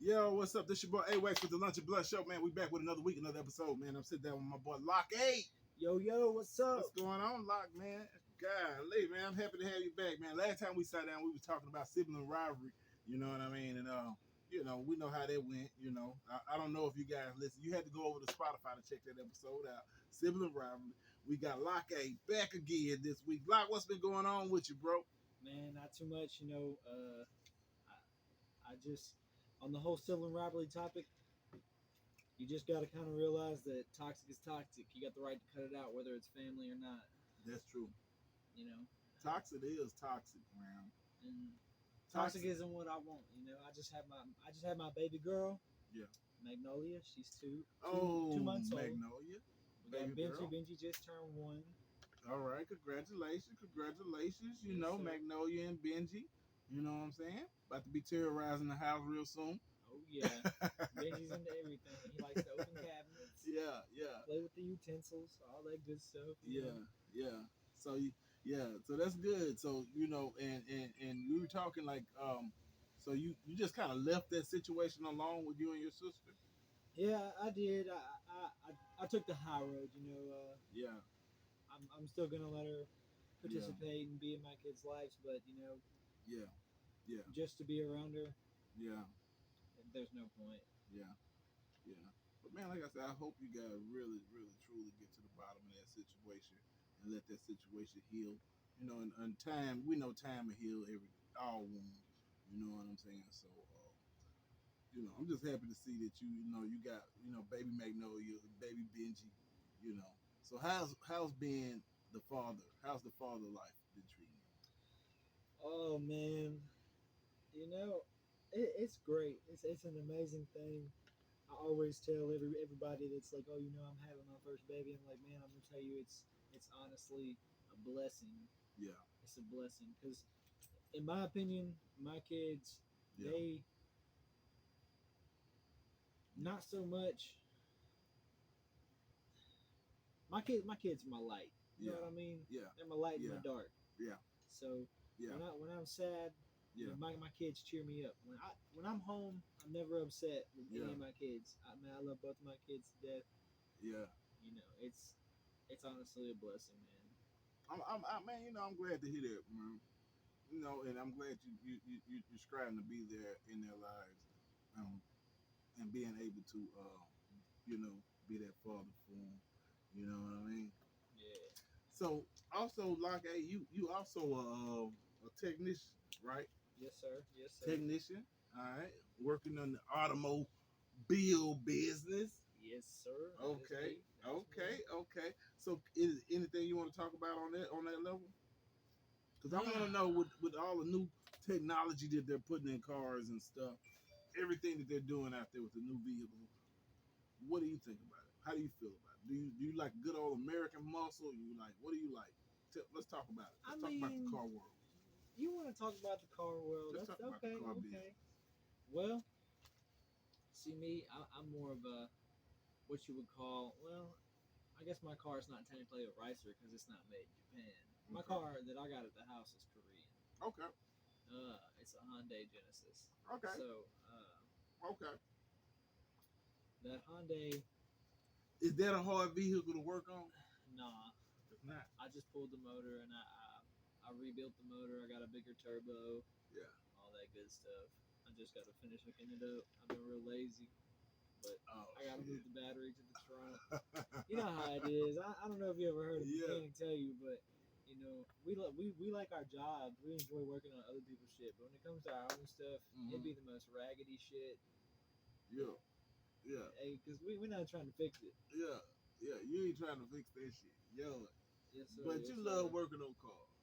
Yo, what's up? This your boy A-Wax with the Lunch and Blood Show, man. We back with another week, another episode, man. I'm sitting down with my boy Lock 8. Yo, what's up? What's going on, Lock, man? Golly, man, I'm happy to have you back, man. Last time we sat down, we was talking about Siblings Revelry, you know what I mean? And, we know how that went, you know. I don't know if you guys listen. You had to go over to Spotify to check that episode out. Siblings Revelry. We got Lock 8 back again this week. Lock, what's been going on with you, bro? Man, not too much, I just on the whole sibling rivalry topic, you just got to kind of realize that toxic is toxic. You got the right to cut it out, whether it's family or not. That's true. You know, Toxic is toxic, man. And toxic isn't what I want. I just had my baby girl. Yeah. Magnolia. She's two Magnolia. months old. We got Baby Benji. girl. Benji just turned 1. All right, congratulations. You Yes, know, sir. Magnolia and Benji. You know what I'm saying? About to be terrorizing the house real soon. Oh yeah, Benji's into everything. He likes to open cabinets. Yeah. Play with the utensils, all that good stuff. Yeah. So so that's good. So and we were talking like so you just kind of left that situation alone with you and your sister. Yeah, I did. I took the high road. Yeah. I'm still gonna let her participate and be in my kids' lives, but Yeah. just to be around her, Yeah. there's no point. Yeah. But man, like I said, I hope you guys really, really, truly get to the bottom of that situation and let that situation heal. You know, and time, we know time will heal all wounds. You know what I'm saying? So, I'm just happy to see that you got, baby Magnolia, baby Benji, So how's being the father? How's the father life been treating you? Oh man, it's great. It's an amazing thing. I always tell everybody that's like, oh, I'm having my first baby. I'm like, man, I'm gonna tell you, it's honestly a blessing. Yeah. It's a blessing because, in my opinion, my kids, they not so much. My kids are my light. You know what I mean? Yeah. They're my light in my dark. Yeah. So when I'm sad, my kids cheer me up. When I'm home, I'm never upset with any of my kids. I love both of my kids to death. Yeah. It's honestly a blessing, man. I'm glad to hear that, man. And I'm glad you're striving to be there in their lives, and being able to, be that father for them. You know what I mean? Yeah. So also, like, hey, you also a technician, right? Yes, sir. Technician, all right, working on the automobile business. Yes, sir. Okay. So, is anything you want to talk about on that level? Because I want to know with all the new technology that they're putting in cars and stuff, everything that they're doing out there with the new vehicles. What do you think about it? How do you feel about it? Do you like good old American muscle? What do you like? Let's talk about it. Let's talk about the car world. You want to talk about the car world? Let's talk about the car business. Well, see me, I'm more of a what you would call, well, I guess my car is not technically a racer because it's not made in Japan. My car that I got at the house is Korean. Okay. It's a Hyundai Genesis. Okay. So, okay. That Hyundai. Is that a hard vehicle to work on? Nah. It's not. I just pulled the motor and I rebuilt the motor. I got a bigger turbo. Yeah. All that good stuff. I just got to finish hooking it up. I've been real lazy. But I got to move the battery to the trunk. You know how it is. I don't know if you ever heard a mechanic tell you, but we like our jobs. We enjoy working on other people's shit. But when it comes to our own stuff, it'd be the most raggedy shit. Yeah. Hey, because we're not trying to fix it. Yeah. You ain't trying to fix that shit. Yo. Yes, sir. But you love working on cars.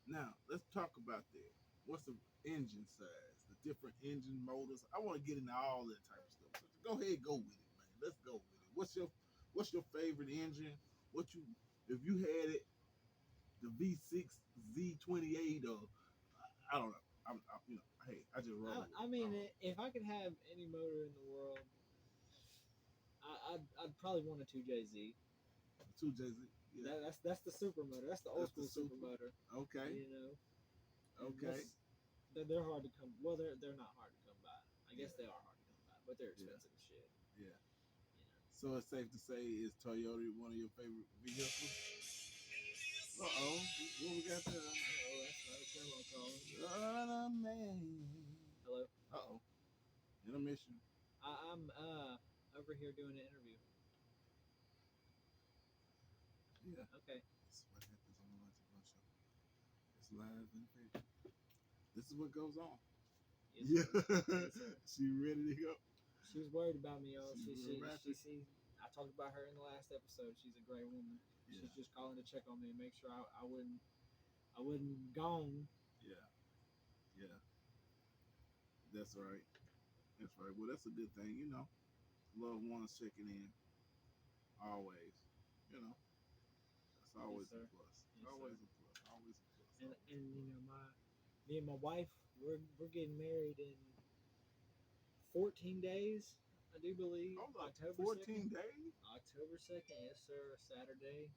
Now, let's talk about that. What's the engine size? The different engine motors? I want to get into all that type of stuff. So go ahead, go with it, man. Let's go with it. What's your favorite engine? If you had it, the V6 Z28 or I don't know. Hey, I just roll. If I could have any motor in the world, I'd probably want a 2JZ. 2JZ. Yeah. That's the super motor. That's the old school super motor. Okay. Okay. They're hard to come. Well, they're not hard to come by. I guess they are hard to come by, but they're Yeah. expensive as shit. Yeah. You know. So it's safe to say is Toyota one of your favorite vehicles? What we got there? Oh, that's not a camera calling. Oh man. Hello. Intermission. I'm over here doing an interview. Yeah. Okay. This is what happens on the Lunch and Bun Show. It's live in fact. This is what goes on. Yes, yes, She ready to go. She was worried about me, y'all. She's She sees. I talked about her in the last episode. She's a great woman. Yeah. She's just calling to check on me and make sure I wouldn't gone. Yeah. Yeah. That's right. That's right. Well, that's a good thing, Loved ones checking in. Always. You know. That's always Yes, a plus. Yes, Always a plus. Always a plus. and me and my wife we're getting married in 14 days. I do believe. Hold up. October 14 2nd. days? October 2nd, yes sir, Saturday.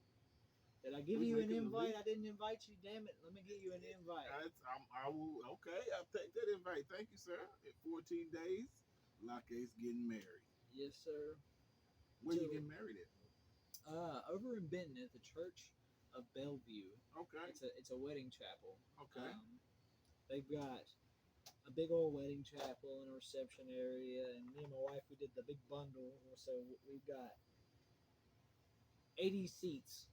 Did I give We you an making the invite? leap? I didn't invite you. Damn it! Let me get you an invite. I will. Okay, I'll take that invite. Thank you, sir. In 14 days, Lake's getting married. Yes, sir. Where you getting married at? Over in Benton at the Church of Bellevue. Okay. It's a wedding chapel. Okay. They've got a big old wedding chapel and a reception area, and me and my wife we did the big bundle, so we've got 80 seats.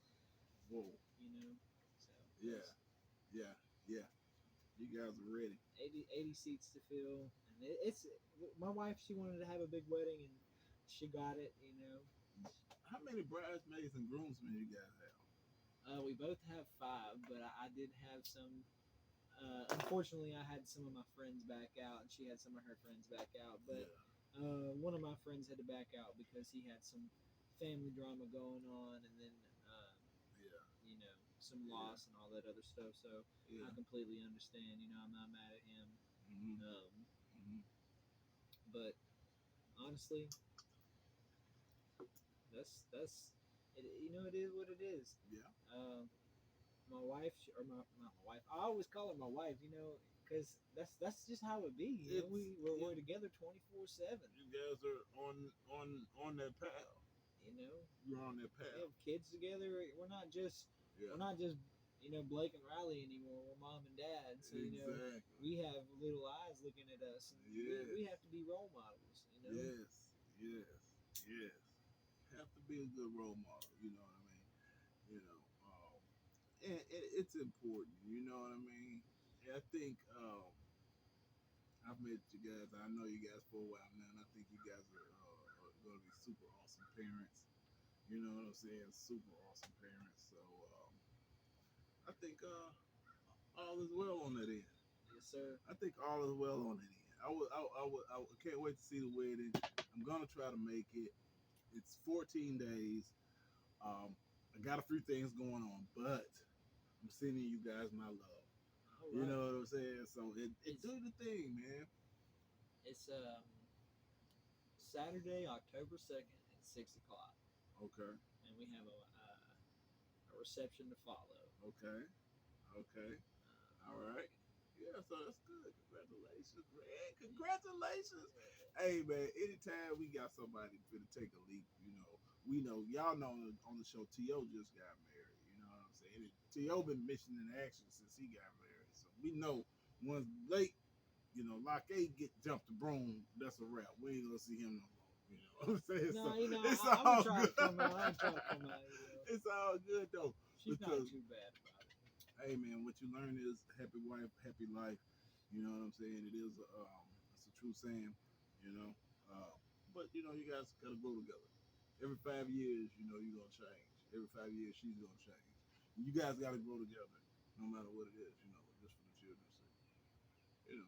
Whoa. You know. So Yeah. Yeah. Yeah. You guys are ready. 80 seats to fill, and it's my wife. She wanted to have a big wedding, and she got it. You know. How many bridesmaids and groomsmen you guys have? We both have 5, but I did have some. Unfortunately, I had some of my friends back out, and she had some of her friends back out. But one of my friends had to back out because he had some family drama going on, and then some loss and all that other stuff. So I completely understand. I'm not mad at him. But honestly, that's it. It is what it is. Yeah. My wife, or not my wife. I always call her my wife. Because that's just how it be. We're together 24/7. You guys are on that path. You're on that path. We have kids together. We're not just Blake and Riley anymore. We're mom and dad. So exactly. We have little eyes looking at us, and we have to be role models. Yes. Have to be a good role model. You know what I mean? And it's important. You know what I mean? I think I've met you guys. I know you guys for a while now, and I think you guys are going to be super awesome parents. You know what I'm saying? Super awesome parents. So I think all is well on that end. Yes, sir. I think all is well on that end. I can't wait to see the wedding. I'm gonna try to make it. It's 14 days. I got a few things going on, but I'm sending you guys my love. All right. You know what I'm saying? So it do the thing, man. It's Saturday, October 2nd at 6:00. Okay. And we have a reception to follow. Okay. All right. Yeah, so that's good. Congratulations, man. Congratulations. Hey, man, anytime we got somebody to take a leap, we know, y'all know on the show, T.O. just got married. You know what I'm saying? T.O. been missing in action since he got married. So we know once Blake, like get jumped the broom, that's a wrap. We ain't gonna see him no more. You know what I'm saying? No, so it's all good. It's all good though. She's not too bad about it. Hey man, what you learn is happy wife, happy life. You know what I'm saying? It is it's a true saying, but you guys gotta grow together. Every 5 years, you're gonna change. Every 5 years she's gonna change. You guys gotta grow together, no matter what it is, just for the children's sake.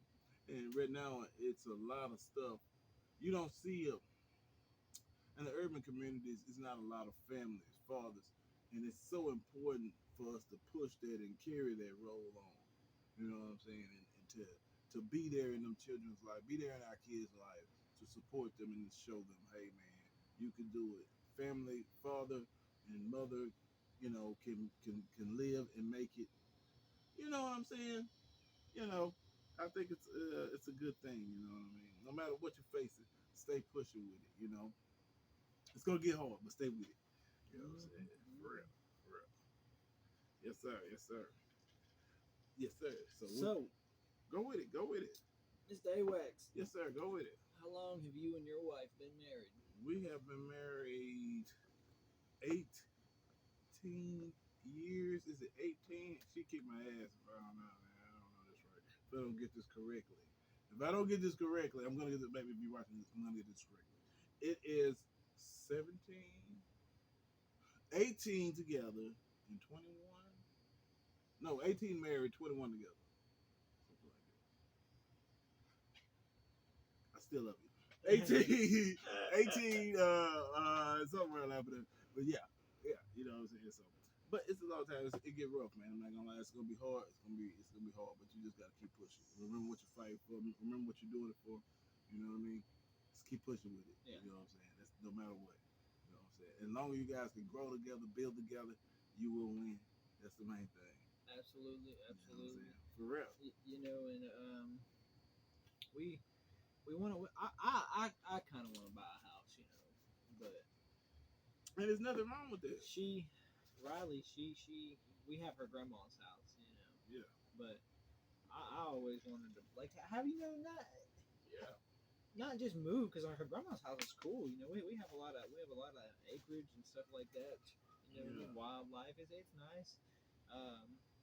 And right now it's a lot of stuff. You don't see in the urban communities, it's not a lot of families, fathers, and it's so important for us to push that and carry that role on. You know what I'm saying? And to be there in them children's life, be there in our kids' life, to support them and to show them, hey man, you can do it. Family, father and mother, can live and make it. You know what I'm saying? I think it's a good thing. You know what I mean? no matter what you're facing, stay pushing with it. It's gonna get hard, but stay with it. You know what I'm saying? For real, for real. Yes, sir. Yes, sir. Yes, sir. So, go with it. Go with it. Mr. AWAX, Yes, sir. Go with it. how long have you and your wife been married? We have been married 18 years. Is it 18? She kicked my ass if I don't know, man. I don't know this right. If I don't get this correctly. If I don't get this correctly, I'm gonna get this, baby. If you're watching this, I'm gonna get this correctly. It is 17, 18 together, and 21. No, 18 married, 21 together. Something like that. I still love you. 18, 18, something around that, but yeah, you know what I'm saying. So, but it's a long time. It get rough, man. I'm not gonna lie. It's gonna be hard. It's gonna be hard. But you just gotta keep pushing. Remember what you're fighting for. Remember what you're doing it for. You know what I mean? Just keep pushing with it. Yeah. You know what I'm saying? That's no matter what. You know what I'm saying? As long as you guys can grow together, build together, you will win. That's the main thing. Absolutely, absolutely. You know for real. And we want to. I kind of want to buy a house, but And there's nothing wrong with this. Riley, we have her grandma's house, Yeah. But I always wanted to have Yeah. not just move because her grandma's house is cool. We have a lot of acreage and stuff like that. Wildlife it's nice.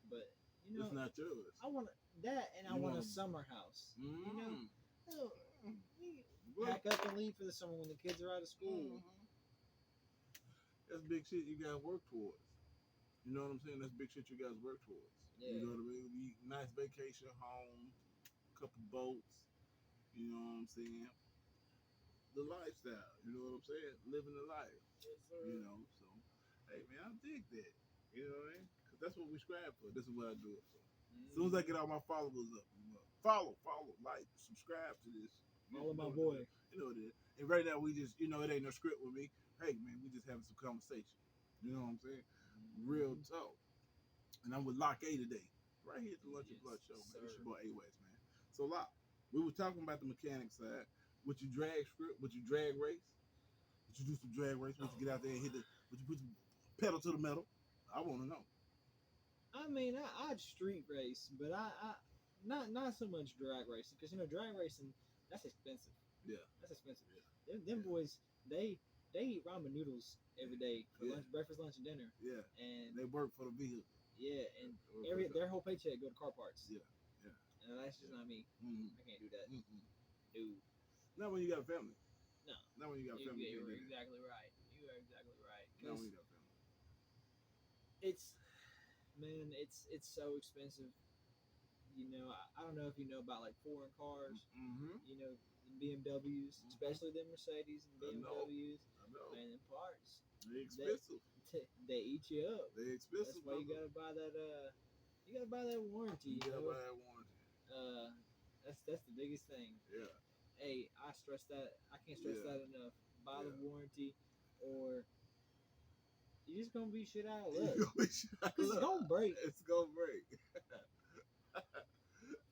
But it's not yours. I want that, and I want a summer house. Pack up and leave for the summer when the kids are out of school. That's big shit you guys work towards. You know what I'm saying? That's big shit you guys work towards. Yeah. You know what I mean? Nice vacation home, couple boats. You know what I'm saying? The lifestyle. You know what I'm saying? Living the life. Yes, sir. So hey man, I dig that. You know what I mean? Because that's what we strive for. This is what I do it for. As soon as I get all my followers up, follow, like, subscribe to this. Follow my boy. You know what it is. And right now we just, it ain't no script with me. Hey man, we just having some conversation. You know what I'm saying? Real talk. And I'm with Lock A today. Right here at the Lunch and Blood Show, man. It's your boy A-Wax, man. So Lock, we were talking about the mechanic side. Would you drag script? Would you drag race? Would you do some drag race? Would you get out there and would you put the pedal to the metal? I want to know. I mean, I'd street race, but I not so much drag racing because drag racing that's expensive. Yeah, that's expensive. Yeah. Them boys, they eat ramen noodles every day for lunch, breakfast, lunch, and dinner. Yeah, and they work for the vehicle. Yeah, and their whole paycheck go to car parts. Yeah. And that's just not me. Mm-hmm. I can't do that. Dude. Not when you got a family. No. Not when you got a family. You're exactly right. You are exactly right. Not when you got a family. It's so expensive. I don't know if you know about like foreign cars. Mm-hmm. The BMWs, especially the Mercedes and BMWs. I know. Man, them parts. They're expensive. They eat you up. They're expensive. That's why you gotta buy that. You gotta buy that warranty. You gotta buy that warranty. That's the biggest thing. Yeah. Hey, I stress that. I can't stress that enough. Buy the warranty, or you're just gonna be shit out of luck. It's gonna break. It's gonna break.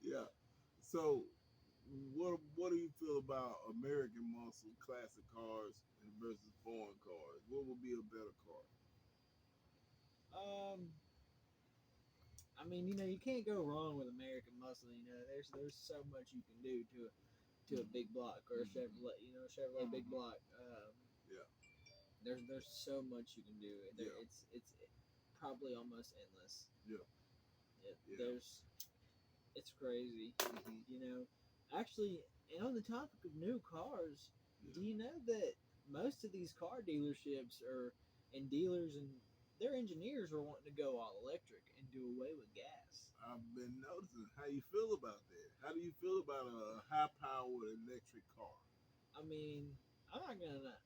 Yeah. So, what do you feel about American muscle classic cars versus foreign cars? What would be a better car? I mean, you can't go wrong with American muscle. There's so much you can do to a big block or a Chevrolet. Chevrolet big block. Yeah. There's so much you can do. It's probably almost endless. Yeah. It's crazy. Actually, and on the topic of new cars, do you know that most of these car dealerships and dealers and their engineers are wanting to go all electric and do away with gas? I've been noticing. How you feel about that? How do you feel about a high-powered electric car? I mean, I'm not gonna.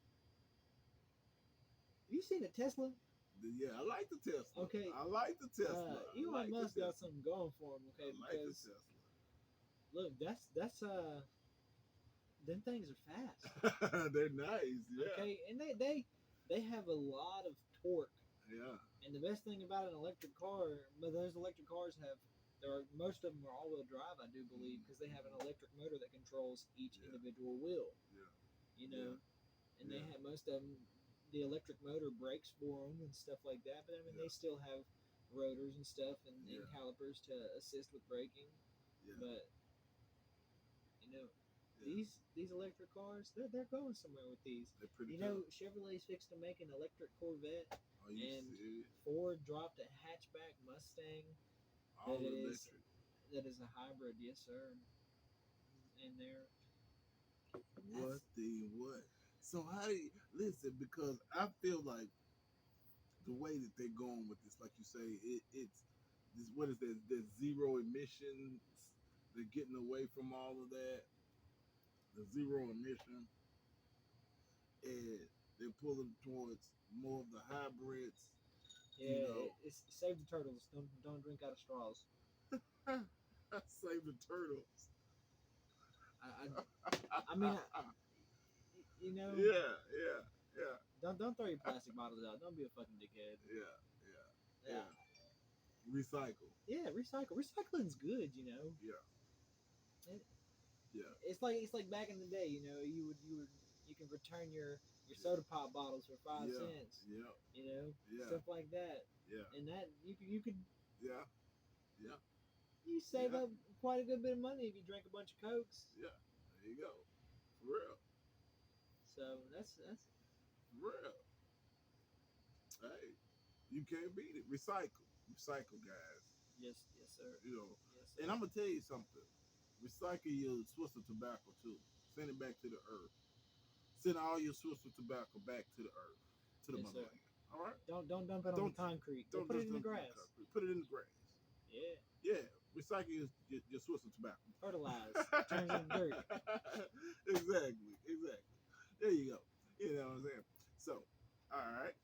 You seen a Tesla? Yeah, I like the Tesla. Okay. I like the Tesla. Elon Musk got something going for him. Okay, I like the Tesla. Look, that's them things are fast. They're nice. Yeah. Okay, and they have a lot of torque. Yeah. And the best thing about an electric car, but those electric cars have Most of them are all-wheel drive, I do believe, because they have an electric motor that controls each individual wheel. Yeah. You know, and they have most of them. The electric motor brakes for them and stuff like that, but I mean they still have rotors and stuff and calipers to assist with braking. But you know, these electric cars, they're going somewhere with these. They're pretty you know, Chevrolet's fixed to make an electric Corvette, and serious? Ford dropped a hatchback Mustang All electric. That is a hybrid, yes sir. And they're what? So how do you listen? Because I feel like the way that they're going with this, like you say, it's this. What is that? There's zero emissions. They're getting away from all of that. The zero emission, and they're pulling towards more of the hybrids. Yeah, it's save the turtles. Don't drink out of straws. Save the turtles. I mean, you know. Yeah. Don't throw your plastic bottles out. Don't be a fucking dickhead. Yeah. Recycle. Yeah, recycle. Recycling's good, you know. Yeah. It's like back in the day, you know, you can return your soda pop bottles for 5 cents. Yeah. You know, stuff like that. Yeah. And that you could. Yeah. You save up quite a good bit of money if you drink a bunch of Cokes. Yeah. There you go. For real. So that's for real. Hey, you can't beat it. Recycle, guys. Yes, sir. You know, yes, sir. And I'm gonna tell you something. Recycle your Swiss tobacco too. Send it back to the earth. Send all your Swiss tobacco back to the earth, to the motherland. All right. Don't dump it on the concrete. Don't put it in the grass. Put it in the grass. Yeah. Recycle your Swiss tobacco. Fertilize. Turns into dirt. Exactly. There you go. You know what I'm saying? So, all right.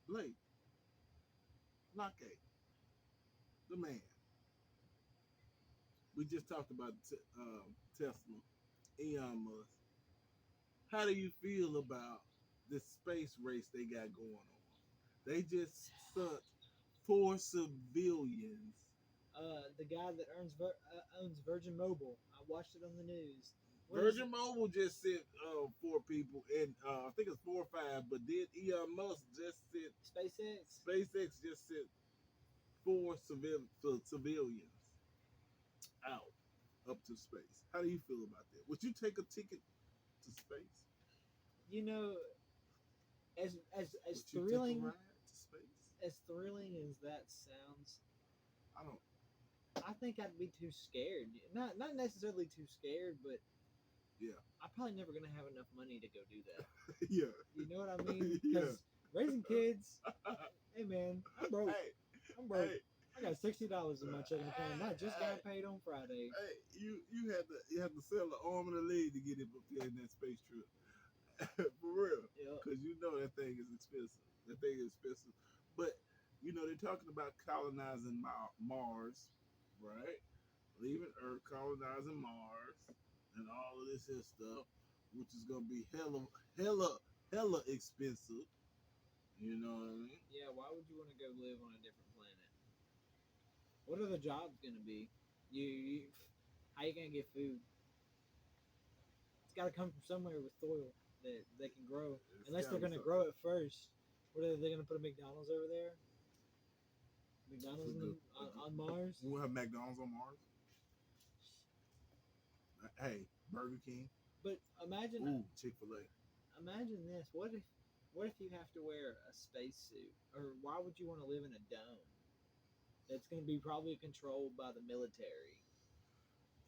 Blake. Locke. The man. We just talked about Tesla. Elon Musk. How do you feel about this space race they got going on? They just sunk 4 civilians. The guy that owns Virgin Mobile. I watched it on the news. Virgin Mobile just sent 4 people, and I think it's 4 or 5. But did Elon Musk just sent SpaceX? SpaceX just sent 4 civilians out up to space. How do you feel about that? Would you take a ticket to space? You know, as thrilling as thrilling as that sounds, I think I'd be too scared. Not necessarily too scared, but I'm probably never gonna have enough money to go do that. Yeah. You know what I mean? Because raising kids, hey man, I'm broke. I'm broke. Hey. I got $60 in my checking account, and I just got paid on Friday. Hey, you had to sell the arm and a leg to get it up there in that space trip. For real. Because you know that thing is expensive. But you know they're talking about colonizing Mars, right? Leaving Earth, colonizing Mars, and all of this here stuff, which is gonna be hella expensive. You know what I mean? Yeah. Why would you want to go live on a different planet? What are the jobs gonna be? How you gonna get food? It's got to come from somewhere with soil that they can grow. Unless they're gonna grow it first. What are they gonna put a McDonald's over there? McDonald's on Mars? We'll have McDonald's on Mars. Hey, Burger King. But imagine. Chick-fil-A. Imagine this. What if you have to wear a spacesuit? Or why would you want to live in a dome that's going to be probably controlled by the military?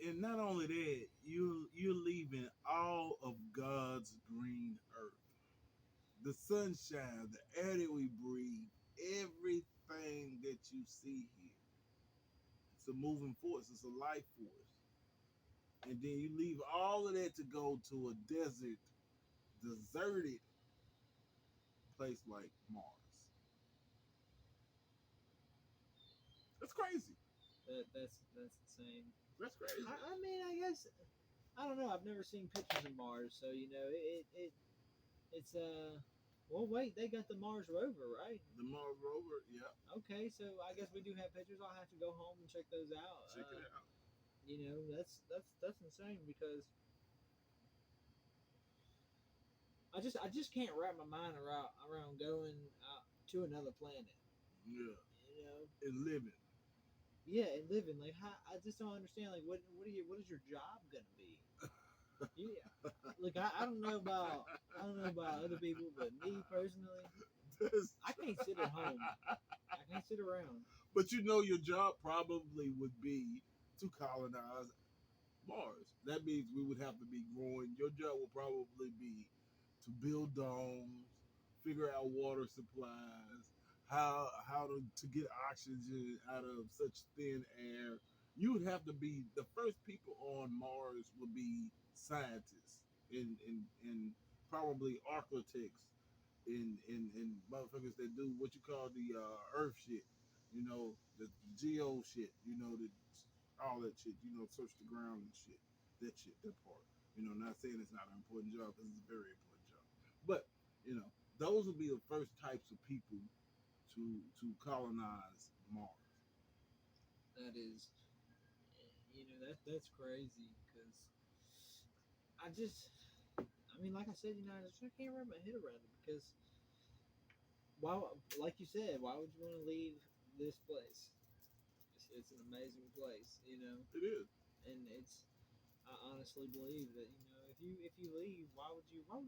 And not only that, you're leaving all of God's green earth, the sunshine, the air that we breathe, everything that you see here. It's a moving force. It's a life force. And then you leave all of that to go to a deserted place like Mars. That's crazy. That's insane. That's crazy. I mean, I guess I don't know. I've never seen pictures of Mars, so you know it's Well, wait, they got the Mars rover, right? The Mars rover, yeah. Okay, so I guess we do have pictures. I'll have to go home and check those out. Check it out. That's insane because I just can't wrap my mind around going out to another planet. Yeah. You know, And living. yeah, and living like how I just don't understand. Like, what is your job gonna be? Yeah, look, I don't know about other people, but me personally, I can't sit at home. I can't sit around. But you know, your job probably would be to colonize Mars. That means we would have to be growing. Your job will probably be to build domes, figure out water supplies, how to get oxygen out of such thin air. You would have to be the first people on Mars would be scientists and probably architects and motherfuckers that do what you call the earth shit, the geo shit, all that shit, search the ground and shit, that part. Not saying it's not an important job because it's a very important job, but those will be the first types of people to colonize Mars. That is, that's crazy because I just, I mean, like I said, I can't wrap my head around it because why, like you said, why would you want to leave this place? It's an amazing place, It is. and I honestly believe that if you leave, why would you? I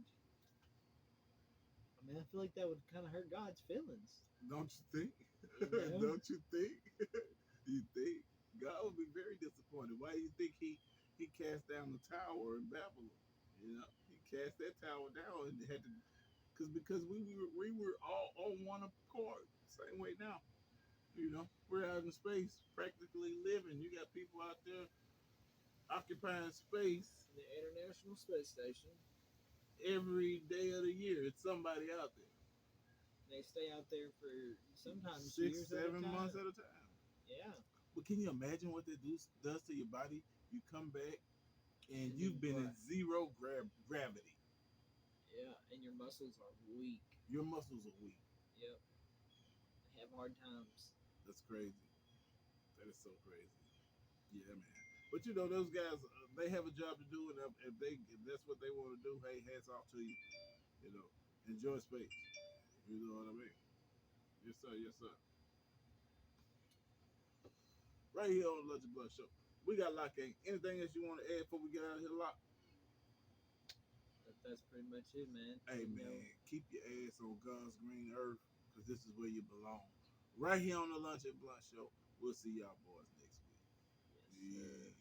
mean, I feel like that would kind of hurt God's feelings. Don't you think? You know? Don't you think? You think God would be very disappointed? Why do you think he cast down the tower in Babylon? He cast that tower down and had to because we were all on one accord. Same way now. We're out in space, practically living. You got people out there occupying space The International Space Station. every day of the year. It's somebody out there. They stay out there for sometimes Six, years at a 7 months time. at a time. Yeah. But can you imagine what that does to your body? You come back and And then you've been in zero gravity. yeah, and your muscles are weak. Your muscles are weak. Yep. They have hard times. That's crazy. That is so crazy. Yeah, man. But those guys, they have a job to do, and if that's what they want to do, hey, hats off to you. You know, enjoy space. You know what I mean? Yes, sir. Yes, sir. Right here on the Lunch and Blood Show. We got Lock Ain't. Anything else you want to add before we get out of here, Lock? That's pretty much it, man. Hey, man, keep your ass on God's green earth because this is where you belong. Right here on the Lunch and Blunt Show. We'll see y'all boys next week. Yes, Yeah. sir.